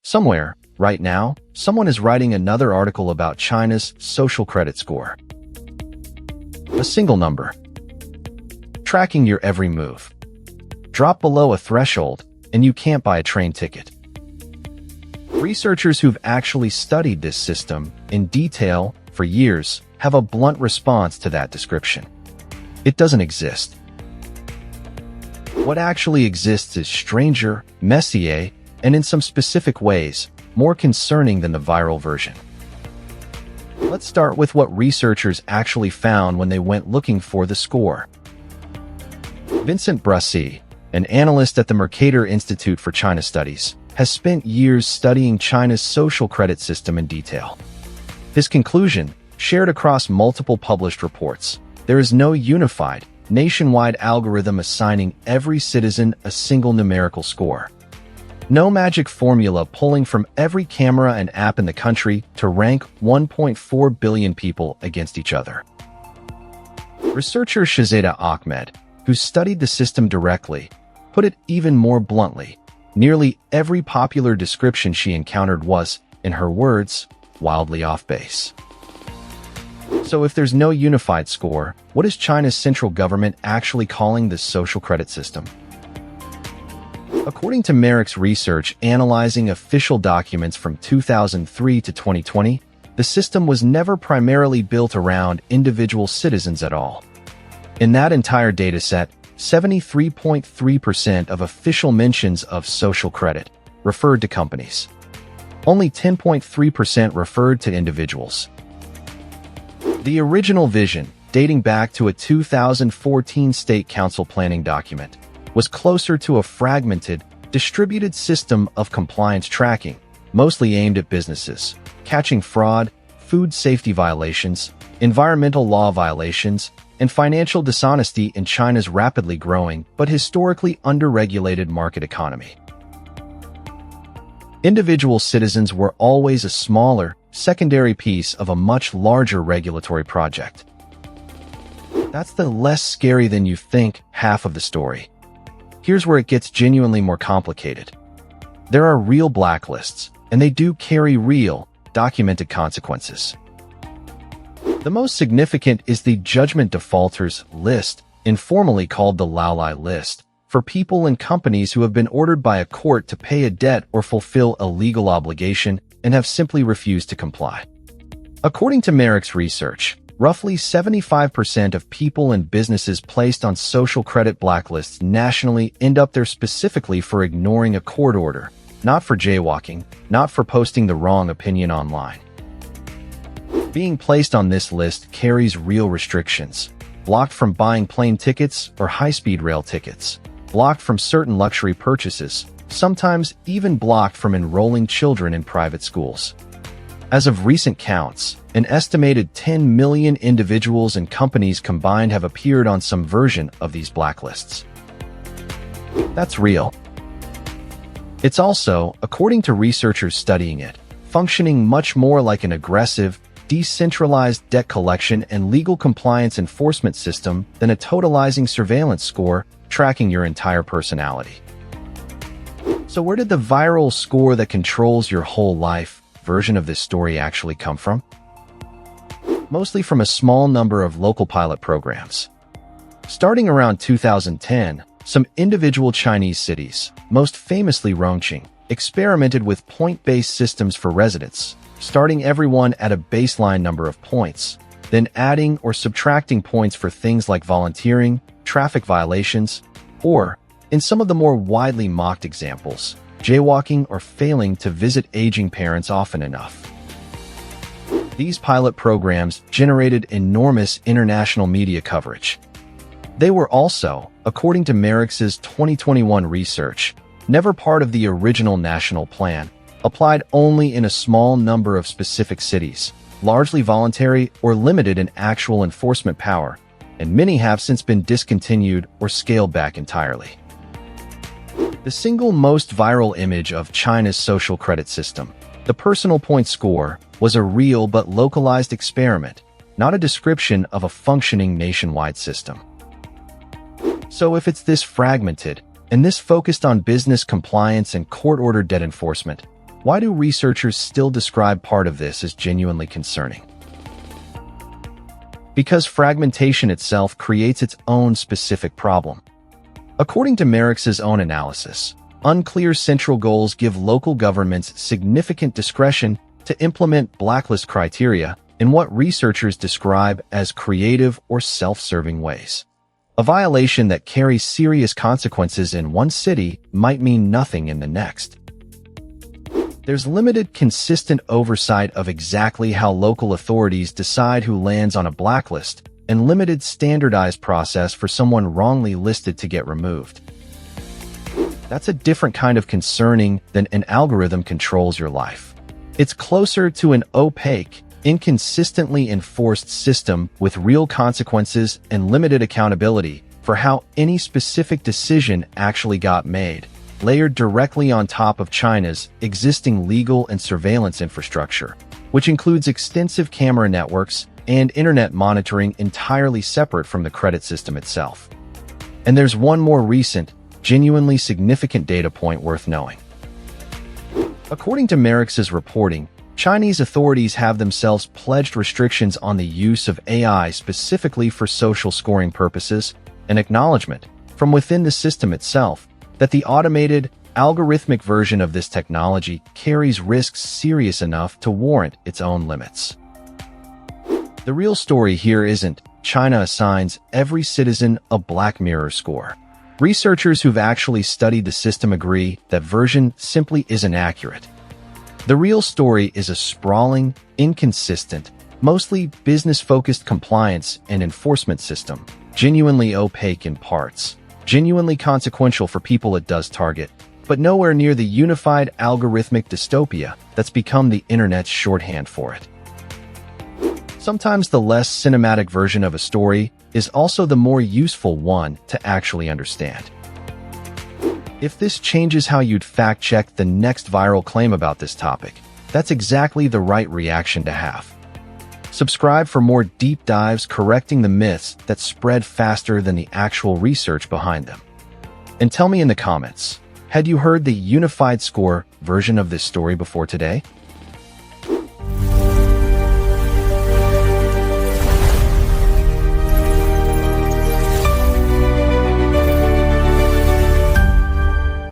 Somewhere, right now, someone is writing another article about China's social credit score. A single number. Tracking your every move. Drop below a threshold, and you can't buy a train ticket. Researchers who've actually studied this system in detail for years have a blunt response to that description. It doesn't exist. What actually exists is stranger, messier, and in some specific ways, more concerning than the viral version. Let's start with what researchers actually found when they went looking for the score. Vincent Brussy, an analyst at the Mercator Institute for China Studies, has spent years studying China's social credit system in detail. His conclusion, shared across multiple published reports, there is no unified, nationwide algorithm assigning every citizen a single numerical score. No magic formula pulling from every camera and app in the country to rank 1.4 billion people against each other. Researcher Shazeda Ahmed, who studied the system directly, put it even more bluntly. Nearly every popular description she encountered was, in her words, wildly off base. So if there's no unified score, what is China's central government actually calling this social credit system? According to MERICS research analyzing official documents from 2003 to 2020, the system was never primarily built around individual citizens at all. In that entire dataset, 73.3% of official mentions of social credit referred to companies. Only 10.3% referred to individuals. The original vision, dating back to a 2014 State Council planning document, was closer to a fragmented, distributed system of compliance tracking, mostly aimed at businesses, catching fraud, food safety violations, environmental law violations, and financial dishonesty in China's rapidly growing but historically under-regulated market economy. Individual citizens were always a smaller, secondary piece of a much larger regulatory project. That's the less scary than you think half of the story. Here's where it gets genuinely more complicated. There are real blacklists, and they do carry real, documented consequences. The most significant is the judgment defaulters list, informally called the Laolai list, for people and companies who have been ordered by a court to pay a debt or fulfill a legal obligation and have simply refused to comply. According to MERICS research, roughly 75% of people and businesses placed on social credit blacklists nationally end up there specifically for ignoring a court order, not for jaywalking, not for posting the wrong opinion online. Being placed on this list carries real restrictions: blocked from buying plane tickets or high-speed rail tickets, blocked from certain luxury purchases, sometimes even blocked from enrolling children in private schools. As of recent counts, an estimated 10 million individuals and companies combined have appeared on some version of these blacklists. That's real. It's also, according to researchers studying it, functioning much more like an aggressive, decentralized debt collection and legal compliance enforcement system than a totalizing surveillance score tracking your entire personality. So where did the viral score that controls your whole life version of this story actually come from? Mostly from a small number of local pilot programs. Starting around 2010, some individual Chinese cities, most famously Rongqing, experimented with point-based systems for residents, starting everyone at a baseline number of points, then adding or subtracting points for things like volunteering, traffic violations, or, in some of the more widely mocked examples, jaywalking or failing to visit aging parents often enough. These pilot programs generated enormous international media coverage. They were also, according to MERICS's 2021 research, never part of the original national plan, applied only in a small number of specific cities, largely voluntary or limited in actual enforcement power, and many have since been discontinued or scaled back entirely. The single most viral image of China's social credit system, the personal point score, was a real but localized experiment, not a description of a functioning nationwide system. So if it's this fragmented, and this focused on business compliance and court-ordered debt enforcement, Why do researchers still describe part of this as genuinely concerning? Because fragmentation itself creates its own specific problem. According to MERICS' own analysis, unclear central goals give local governments significant discretion to implement blacklist criteria in what researchers describe as creative or self-serving ways. A violation that carries serious consequences in one city might mean nothing in the next. There's limited consistent oversight of exactly how local authorities decide who lands on a blacklist, and limited standardized process for someone wrongly listed to get removed. That's a different kind of concerning than an algorithm controls your life. It's closer to an opaque, inconsistently enforced system with real consequences and limited accountability for how any specific decision actually got made, layered directly on top of China's existing legal and surveillance infrastructure, which includes extensive camera networks and internet monitoring entirely separate from the credit system itself. And there's one more recent, genuinely significant data point worth knowing. According to MERICS' reporting, Chinese authorities have themselves pledged restrictions on the use of AI specifically for social scoring purposes, an acknowledgement from within the system itself that the automated, algorithmic version of this technology carries risks serious enough to warrant its own limits. The real story here isn't China assigns every citizen a Black Mirror score. Researchers who've actually studied the system agree that version simply isn't accurate. The real story is a sprawling, inconsistent, mostly business-focused compliance and enforcement system, genuinely opaque in parts, genuinely consequential for people it does target, but nowhere near the unified algorithmic dystopia that's become the internet's shorthand for it. Sometimes the less cinematic version of a story is also the more useful one to actually understand. If this changes how you'd fact-check the next viral claim about this topic, that's exactly the right reaction to have. Subscribe for more deep dives correcting the myths that spread faster than the actual research behind them. And tell me in the comments, had you heard the unified score version of this story before today?